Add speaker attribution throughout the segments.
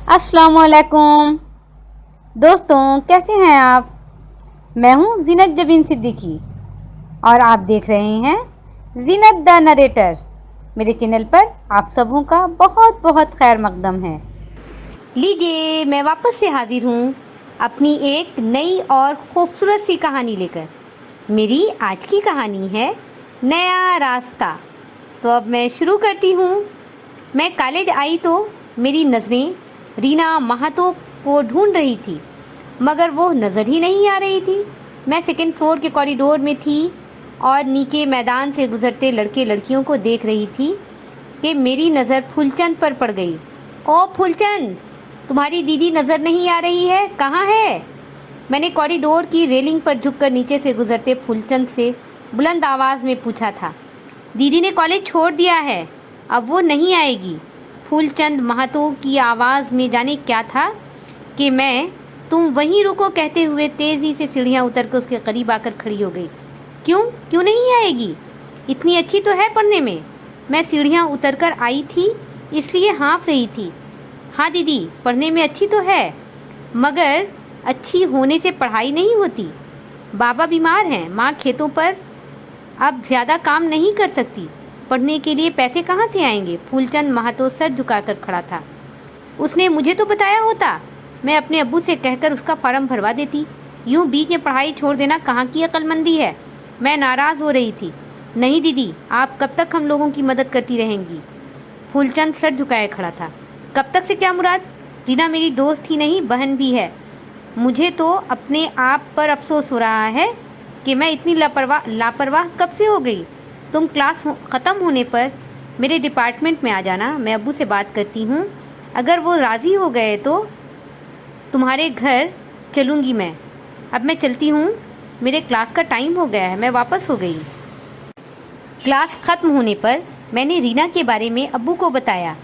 Speaker 1: अस्सलामुअलैकुम दोस्तों, कैसे हैं आप। मैं हूं जीनत जबीन सिद्दीकी और आप देख रहे हैं जीनत द नरेटर। मेरे चैनल पर आप सबों का बहुत बहुत खैर मकदम है। लीजिए, मैं वापस से हाजिर हूं अपनी एक नई और खूबसूरत सी कहानी लेकर। मेरी आज की कहानी है नया रास्ता। तो अब मैं शुरू करती हूं। मैं कॉलेज आई तो मेरी नज़रें रीना महातो को ढूंढ रही थी, मगर वो नज़र ही नहीं आ रही थी। मैं सेकंड फ्लोर के कॉरिडोर में थी और नीचे मैदान से गुजरते लड़के लड़कियों को देख रही थी कि मेरी नज़र फूलचंद पर पड़ गई। ओ फूलचंद, तुम्हारी दीदी नज़र नहीं आ रही है, कहाँ है? मैंने कॉरिडोर की रेलिंग पर झुककर नीचे से गुजरते फूलचंद से बुलंद आवाज़ में पूछा था। दीदी ने कॉलेज छोड़ दिया है, अब वो नहीं आएगी। फूलचंद महातो की आवाज़ में जाने क्या था कि मैं तुम वहीं रुको कहते हुए तेज़ी से सीढ़ियाँ उतर कर उसके करीब आकर खड़ी हो गई। क्यों क्यों नहीं आएगी? इतनी अच्छी तो है पढ़ने में। मैं सीढ़ियाँ उतर कर आई थी इसलिए हाँफ रही थी। हाँ दीदी, पढ़ने में अच्छी तो है, मगर अच्छी होने से पढ़ाई नहीं होती। बाबा बीमार हैं, माँ खेतों पर अब ज़्यादा काम नहीं कर सकती। पढ़ने के लिए पैसे कहाँ से आएंगे? फूलचंद महातो सर झुकाकर खड़ा था। उसने मुझे तो बताया होता, मैं अपने अब्बू से कहकर उसका फार्म भरवा देती। यूं बीच में पढ़ाई छोड़ देना कहाँ की अक्लमंदी है। मैं नाराज़ हो रही थी। नहीं दीदी, आप कब तक हम लोगों की मदद करती रहेंगी? फूलचंद सर झुकाए खड़ा था। कब तक से क्या मुराद? रीना मेरी दोस्त ही नहीं, बहन भी है। मुझे तो अपने आप पर अफसोस हो रहा है कि मैं इतनी लापरवाह कब से हो गई। तुम क्लास ख़त्म होने पर मेरे डिपार्टमेंट में आ जाना, मैं अब्बू से बात करती हूँ। अगर वो राज़ी हो गए तो तुम्हारे घर चलूँगी मैं। अब मैं चलती हूँ, मेरे क्लास का टाइम हो गया है। मैं वापस हो गई। क्लास ख़त्म होने पर मैंने रीना के बारे में अब्बू को बताया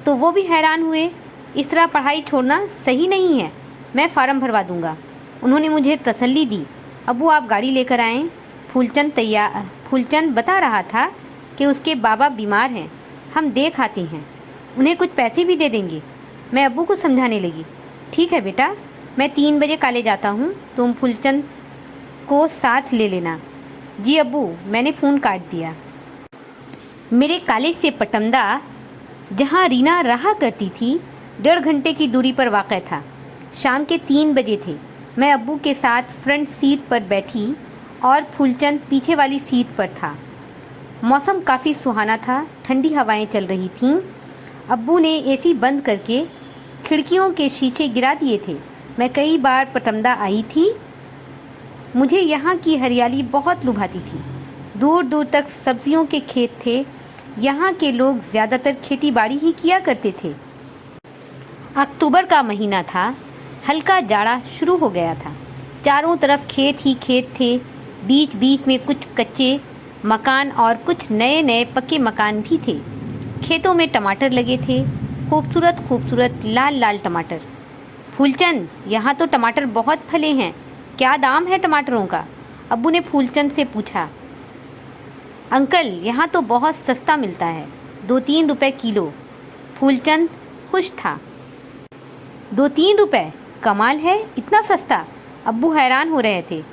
Speaker 1: तो वो भी हैरान हुए। इस तरह पढ़ाई छोड़ना सही नहीं है, मैं फ़ार्म भरवा दूँगा। उन्होंने मुझे तसल्ली दी। अब्बू आप गाड़ी लेकर आएँ। फूलचंद बता रहा था कि उसके बाबा बीमार हैं, हम देख आते हैं, उन्हें कुछ पैसे भी दे देंगे। मैं अब्बू को समझाने लगी। ठीक है बेटा, मैं 3 बजे कॉलेज आता हूँ, तुम फूलचंद को साथ ले लेना। जी अब्बू, मैंने फ़ोन काट दिया। मेरे कॉलेज से पटमदा, जहाँ रीना रहा करती थी, 1.5 घंटे की दूरी पर वाक़ था। शाम के 3 बजे थे। मैं अब्बू के साथ फ्रंट सीट पर बैठी और फूलचंद पीछे वाली सीट पर था। मौसम काफ़ी सुहाना था, ठंडी हवाएं चल रही थीं। अब्बू ने एसी बंद करके खिड़कियों के शीशे गिरा दिए थे। मैं कई बार पटमदा आई थी। मुझे यहाँ की हरियाली बहुत लुभाती थी। दूर दूर तक सब्जियों के खेत थे। यहाँ के लोग ज़्यादातर खेती बाड़ी ही किया करते थे। अक्टूबर का महीना था, हल्का जाड़ा शुरू हो गया था। चारों तरफ खेत ही खेत थे। बीच बीच में कुछ कच्चे मकान और कुछ नए नए पक्के मकान भी थे। खेतों में टमाटर लगे थे, खूबसूरत खूबसूरत लाल लाल टमाटर। फूलचंद, यहाँ तो टमाटर बहुत फले हैं, क्या दाम है टमाटरों का? अब्बू ने फूलचंद से पूछा। अंकल, यहाँ तो बहुत सस्ता मिलता है, 2-3 रुपए किलो। फूलचंद खुश था। 2-3 रुपए, कमाल है, इतना सस्ता। अब्बू हैरान हो रहे थे।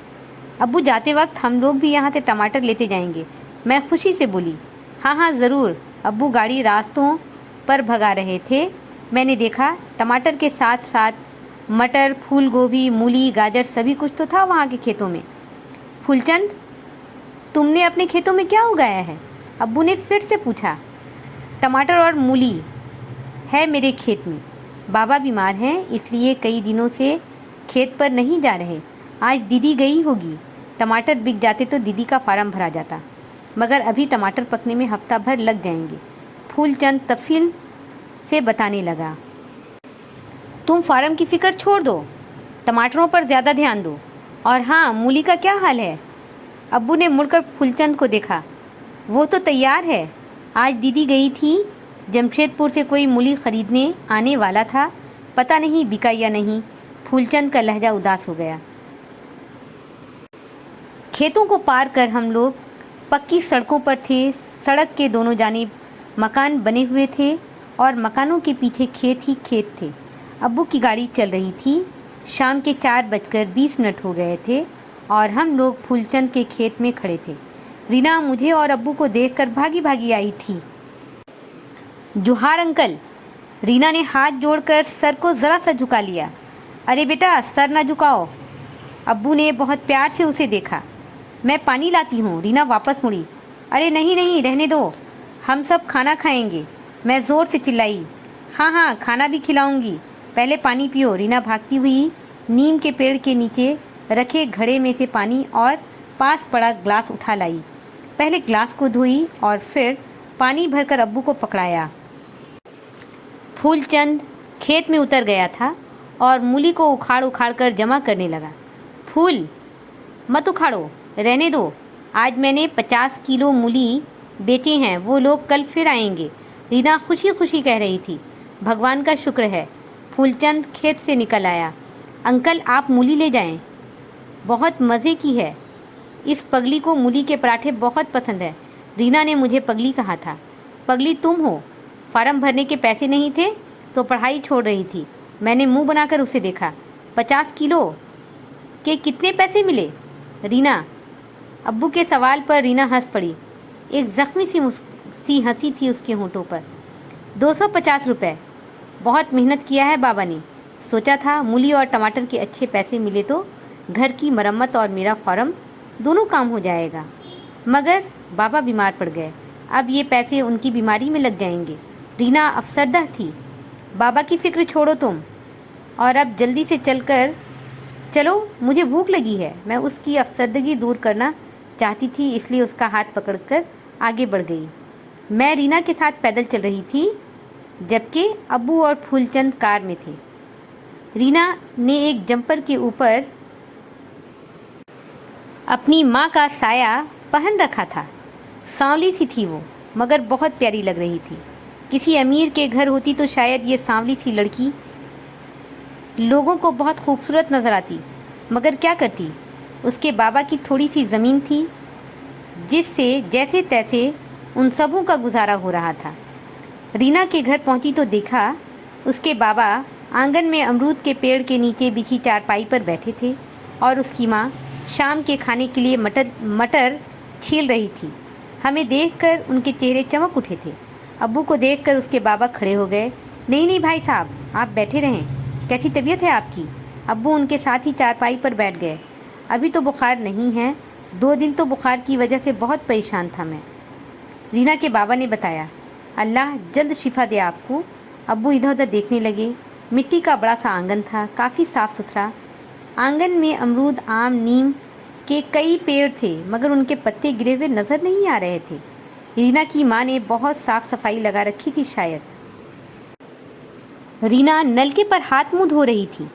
Speaker 1: अब्बू, जाते वक्त हम लोग भी यहाँ से टमाटर लेते जाएंगे, मैं खुशी से बोली। हाँ हाँ ज़रूर। अब्बू गाड़ी रास्तों पर भगा रहे थे। मैंने देखा टमाटर के साथ साथ मटर, फूल गोभी, मूली, गाजर सभी कुछ तो था वहाँ के खेतों में। फूलचंद, तुमने अपने खेतों में क्या उगाया है? अब्बू ने फिर से पूछा। टमाटर और मूली है मेरे खेत में। बाबा बीमार हैं इसलिए कई दिनों से खेत पर नहीं जा रहे। आज दीदी गई होगी, टमाटर बिक जाते तो दीदी का फार्म भरा जाता, मगर अभी टमाटर पकने में हफ्ता भर लग जाएंगे। फूलचंद तफसील से बताने लगा। तुम फार्म की फ़िक्र छोड़ दो, टमाटरों पर ज़्यादा ध्यान दो। और हाँ, मूली का क्या हाल है? अब्बू ने मुड़कर फूलचंद को देखा। वो तो तैयार है, आज दीदी गई थी, जमशेदपुर से कोई मूली ख़रीदने आने वाला था, पता नहीं बिका या नहीं। फूलचंद का लहजा उदास हो गया। खेतों को पार कर हम लोग पक्की सड़कों पर थे। सड़क के दोनों जानिब मकान बने हुए थे और मकानों के पीछे खेत ही खेत थे। अब्बू की गाड़ी चल रही थी। शाम के 4:20 हो गए थे और हम लोग फूलचंद के खेत में खड़े थे। रीना मुझे और अब्बू को देखकर भागी भागी आई थी। जोहार अंकल। रीना ने हाथ जोड़कर सर को ज़रा सा झुका लिया। अरे बेटा सर ना झुकाओ। अब्बू ने बहुत प्यार से उसे देखा। मैं पानी लाती हूँ। रीना वापस मुड़ी। अरे नहीं नहीं रहने दो, हम सब खाना खाएंगे। मैं ज़ोर से चिल्लाई। हाँ हाँ खाना भी खिलाऊंगी, पहले पानी पियो। रीना भागती हुई नीम के पेड़ के नीचे रखे घड़े में से पानी और पास पड़ा ग्लास उठा लाई। पहले ग्लास को धोई और फिर पानी भरकर अब्बू को पकड़ाया। फूलचंद खेत में उतर गया था और मूली को उखाड़ उखाड़ कर जमा करने लगा। फूल मत उखाड़ो, रहने दो। आज मैंने 50 किलो मूली बेचे हैं, वो लोग कल फिर आएंगे। रीना खुशी खुशी कह रही थी। भगवान का शुक्र है। फूलचंद खेत से निकल आया। अंकल आप मूली ले जाएं, बहुत मज़े की है। इस पगली को मूली के पराठे बहुत पसंद है। रीना ने मुझे पगली कहा था। पगली तुम हो। फार्म भरने के पैसे नहीं थे तो पढ़ाई छोड़ रही थी। मैंने मुंह बनाकर उसे देखा। 50 किलो के कितने पैसे मिले? रीना। अब्बू के सवाल पर रीना हंस पड़ी। एक जख्मी सी हंसी थी उसके होंठों पर। 250 रुपये। बहुत मेहनत किया है बाबा ने। सोचा था मूली और टमाटर के अच्छे पैसे मिले तो घर की मरम्मत और मेरा फार्म दोनों काम हो जाएगा, मगर बाबा बीमार पड़ गए। अब ये पैसे उनकी बीमारी में लग जाएंगे। रीना अफसरदा थी। बाबा की फिक्र छोड़ो तुम, और अब जल्दी से चलो, मुझे भूख लगी है। मैं उसकी अफसरदगी दूर करना चाहती थी, इसलिए उसका हाथ पकड़कर आगे बढ़ गई। मैं रीना के साथ पैदल चल रही थी, जबकि अब्बू और फूलचंद कार में थे। रीना ने एक जंपर के ऊपर अपनी माँ का साया पहन रखा था। सांवली सी थी वो, मगर बहुत प्यारी लग रही थी। किसी अमीर के घर होती तो शायद ये सांवली सी लड़की लोगों को बहुत खूबसूरत नजर आती, मगर क्या करती, उसके बाबा की थोड़ी सी ज़मीन थी जिससे जैसे तैसे उन सबों का गुजारा हो रहा था। रीना के घर पहुंची तो देखा उसके बाबा आंगन में अमरूद के पेड़ के नीचे बिछी चारपाई पर बैठे थे और उसकी माँ शाम के खाने के लिए मटर छील रही थी। हमें देखकर उनके चेहरे चमक उठे थे। अब्बू को देखकर उसके बाबा खड़े हो गए। नहीं नहीं भाई साहब, आप बैठे रहें, कैसी तबीयत है आपकी? अब्बू उनके साथ ही चारपाई पर बैठ गए। अभी तो बुखार नहीं है, 2 दिन तो बुखार की वजह से बहुत परेशान था मैं, रीना के बाबा ने बताया। अल्लाह जल्द शिफा दे आपको। अब्बू इधर उधर देखने लगे। मिट्टी का बड़ा सा आंगन था, काफ़ी साफ़ सुथरा। आंगन में अमरूद, आम, नीम के कई पेड़ थे, मगर उनके पत्ते गिरे हुए नज़र नहीं आ रहे थे। रीना की माँ ने बहुत साफ सफाई लगा रखी थी शायद। रीना नलके पर हाथ मुंह धो रही थी।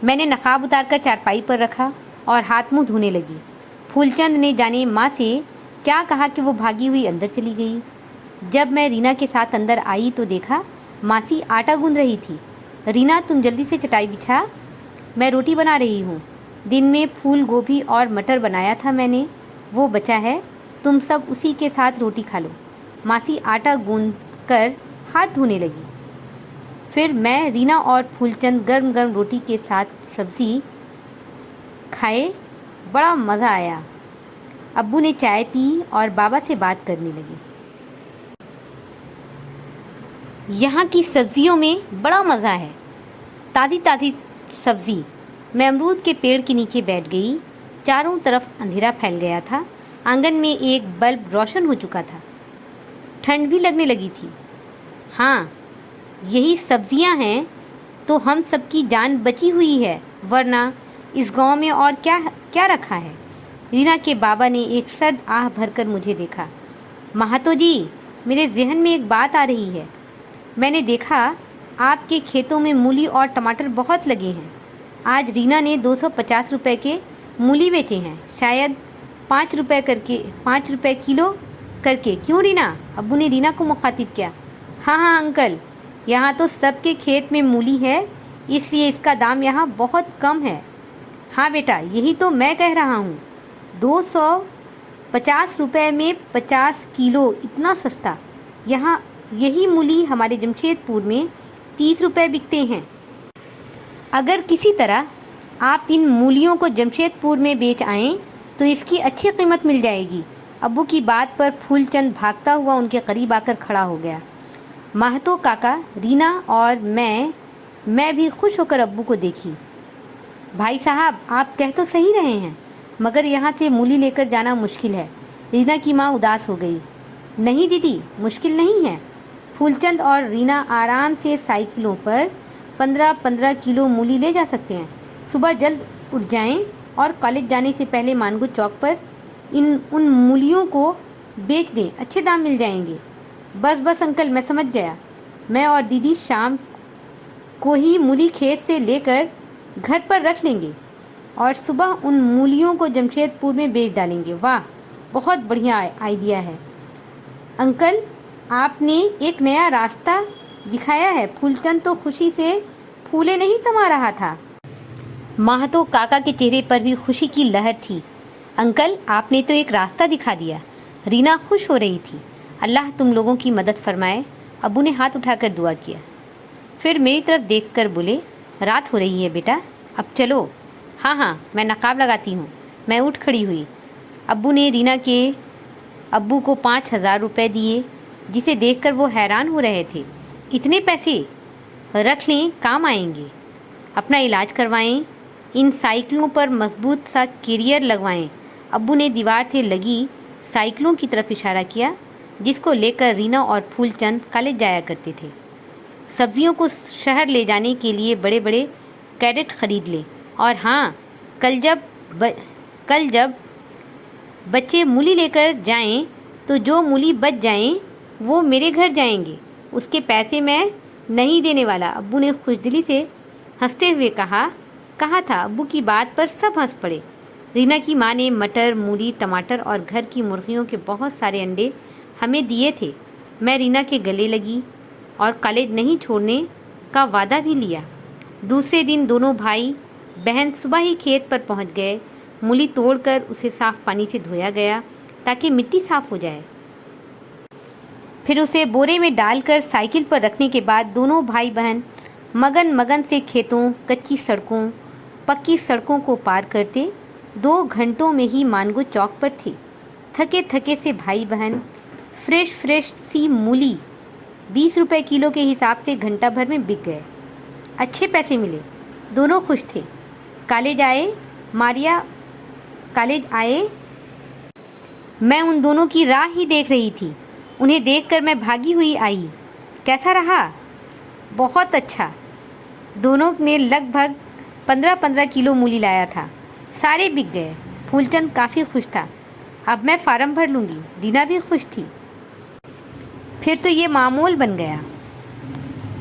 Speaker 1: मैंने नकाब उतारकर चारपाई पर रखा और हाथ मुंह धोने लगी। फूलचंद ने जाने माँ से क्या कहा कि वो भागी हुई अंदर चली गई। जब मैं रीना के साथ अंदर आई तो देखा मासी आटा गूंद रही थी। रीना तुम जल्दी से चटाई बिछा, मैं रोटी बना रही हूँ। दिन में फूल गोभी और मटर बनाया था मैंने, वो बचा है, तुम सब उसी के साथ रोटी खा लो। मासी आटा गूंद कर हाथ धोने लगी। फिर मैं, रीना और फूलचंद गर्म गर्म रोटी के साथ सब्ज़ी खाए। बड़ा मज़ा आया। अब्बू ने चाय पी और बाबा से बात करने लगे। यहाँ की सब्जियों में बड़ा मज़ा है, ताज़ी ताज़ी सब्ज़ी। मैं अमरूद के पेड़ के नीचे बैठ गई। चारों तरफ अंधेरा फैल गया था। आंगन में एक बल्ब रोशन हो चुका था। ठंड भी लगने लगी थी। हाँ, यही सब्जियां हैं तो हम सबकी जान बची हुई है, वरना इस गांव में और क्या क्या रखा है। रीना के बाबा ने एक सर्द आह भरकर मुझे देखा। महातो जी, मेरे जहन में एक बात आ रही है। मैंने देखा आपके खेतों में मूली और टमाटर बहुत लगे हैं। आज रीना ने 250 रुपये के मूली बेचे हैं, शायद 5 रुपये किलो करके। क्यों रीना? अब्बू ने रीना को मुखातिब किया। हाँ अंकल, यहाँ तो सबके खेत में मूली है, इसलिए इसका दाम यहाँ बहुत कम है। हाँ बेटा, यही तो मैं कह रहा हूँ, 250 रुपये में 50 किलो, इतना सस्ता। यहाँ यही मूली हमारे जमशेदपुर में 30 रुपये बिकते हैं। अगर किसी तरह आप इन मूलियों को जमशेदपुर में बेच आएँ तो इसकी अच्छी कीमत मिल जाएगी। अब्बू की बात पर फूलचंद भागता हुआ उनके करीब आकर खड़ा हो गया। महतो काका, रीना और मैं भी खुश होकर अब्बू को देखी। भाई साहब, आप कह तो सही रहे हैं, मगर यहाँ से मूली लेकर जाना मुश्किल है। रीना की माँ उदास हो गई। नहीं दीदी, मुश्किल नहीं है। फूलचंद और रीना आराम से साइकिलों पर 15-15 किलो मूली ले जा सकते हैं। सुबह जल्द उठ जाएं और कॉलेज जाने से पहले मानगू चौक पर उन मूलियों को बेच दें, अच्छे दाम मिल जाएंगे। बस अंकल, मैं समझ गया। मैं और दीदी शाम को ही मूली खेत से लेकर घर पर रख लेंगे और सुबह उन मूलियों को जमशेदपुर में बेच डालेंगे। वाह, बहुत बढ़िया आइडिया है अंकल, आपने एक नया रास्ता दिखाया है। फूलचंद तो खुशी से फूले नहीं समा रहा था। महतो काका के चेहरे पर भी खुशी की लहर थी। अंकल, आपने तो एक रास्ता दिखा दिया। रीना खुश हो रही थी। अल्लाह तुम लोगों की मदद फरमाए। अब्बू ने हाथ उठाकर दुआ किया, फिर मेरी तरफ देखकर बोले, रात हो रही है बेटा, अब चलो। हाँ, मैं नकाब लगाती हूँ। मैं उठ खड़ी हुई। अब्बू ने रीना के अब्बू को 5,000 रुपये दिए, जिसे देखकर वो हैरान हो रहे थे। इतने पैसे रख लें, काम आएंगे। अपना इलाज करवाएं, इन साइकिलों पर मजबूत सा कैरियर लगवाएं। अब्बू ने दीवार से लगी साइकिलों की तरफ इशारा किया, जिसको लेकर रीना और फूलचंद कॉलेज जाया करते थे। सब्जियों को शहर ले जाने के लिए बड़े बड़े कैरेट खरीद लें। और हाँ, कल जब बच्चे मूली लेकर जाएं तो जो मूली बच जाएं वो मेरे घर जाएंगे, उसके पैसे मैं नहीं देने वाला। अब्बू ने खुशदिली से हंसते हुए कहा था। अब्बू की बात पर सब हंस पड़े। रीना की माँ ने मटर, मूली, टमाटर और घर की मुर्गियों के बहुत सारे अंडे हमें दिए थे। मैं रीना के गले लगी और कॉलेज नहीं छोड़ने का वादा भी लिया। दूसरे दिन दोनों भाई बहन सुबह ही खेत पर पहुंच गए। मूली तोड़कर उसे साफ पानी से धोया गया ताकि मिट्टी साफ हो जाए। फिर उसे बोरे में डालकर साइकिल पर रखने के बाद दोनों भाई बहन मगन से खेतों, कच्ची सड़कों, पक्की सड़कों को पार करते 2 घंटों में ही मानगू चौक पर थे। थके से भाई बहन फ्रेश सी मूली 20 रुपये किलो के हिसाब से घंटा भर में बिक गए। अच्छे पैसे मिले, दोनों खुश थे। कॉलेज आए। मैं उन दोनों की राह ही देख रही थी। उन्हें देखकर मैं भागी हुई आई। कैसा रहा? बहुत अच्छा। दोनों ने लगभग 15-15 किलो मूली लाया था। सारे बिक गए। फूलचंद काफ़ी खुश था। अब मैं फार्म भर लूँगी। रीना भी खुश थी। फिर तो ये मामूल बन गया।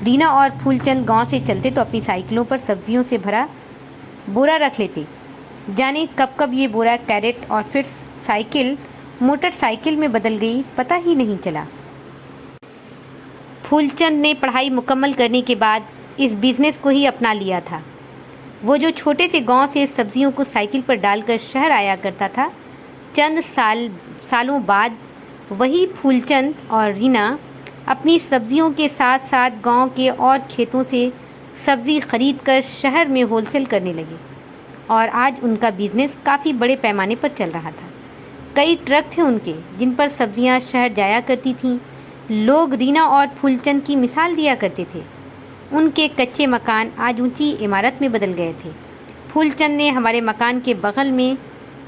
Speaker 1: रीना और फूलचंद गांव से चलते तो अपनी साइकिलों पर सब्जियों से भरा बोरा रख लेते। जाने कब ये बोरा कैरेट और फिर साइकिल मोटरसाइकिल में बदल गई, पता ही नहीं चला। फूलचंद ने पढ़ाई मुकम्मल करने के बाद इस बिज़नेस को ही अपना लिया था। वो जो छोटे से गांव से सब्जियों को साइकिल पर डालकर शहर आया करता था, चंद सालों बाद वही फूलचंद और रीना अपनी सब्जियों के साथ साथ गांव के और खेतों से सब्ज़ी खरीदकर शहर में होलसेल करने लगे और आज उनका बिज़नेस काफ़ी बड़े पैमाने पर चल रहा था। कई ट्रक थे उनके, जिन पर सब्जियां शहर जाया करती थीं। लोग रीना और फूलचंद की मिसाल दिया करते थे। उनके कच्चे मकान आज ऊंची इमारत में बदल गए थे। फूलचंद ने हमारे मकान के बगल में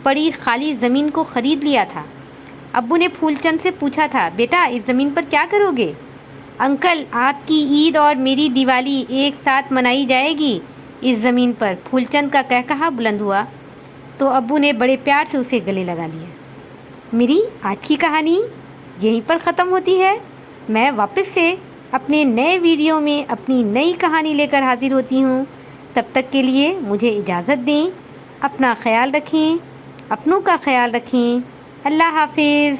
Speaker 1: पड़ी खाली ज़मीन को ख़रीद लिया था। अब्बू ने फूलचंद से पूछा था, बेटा इस ज़मीन पर क्या करोगे? अंकल, आपकी ईद और मेरी दिवाली एक साथ मनाई जाएगी इस ज़मीन पर। फूलचंद का कहकहा बुलंद हुआ तो अब्बू ने बड़े प्यार से उसे गले लगा लिया। मेरी आज की कहानी यहीं पर ख़त्म होती है। मैं वापस से अपने नए वीडियो में अपनी नई कहानी लेकर हाजिर होती हूँ। तब तक के लिए मुझे इजाज़त दें। अपना ख्याल रखें, अपनों का ख्याल रखें। अल्लाह हाफिज़।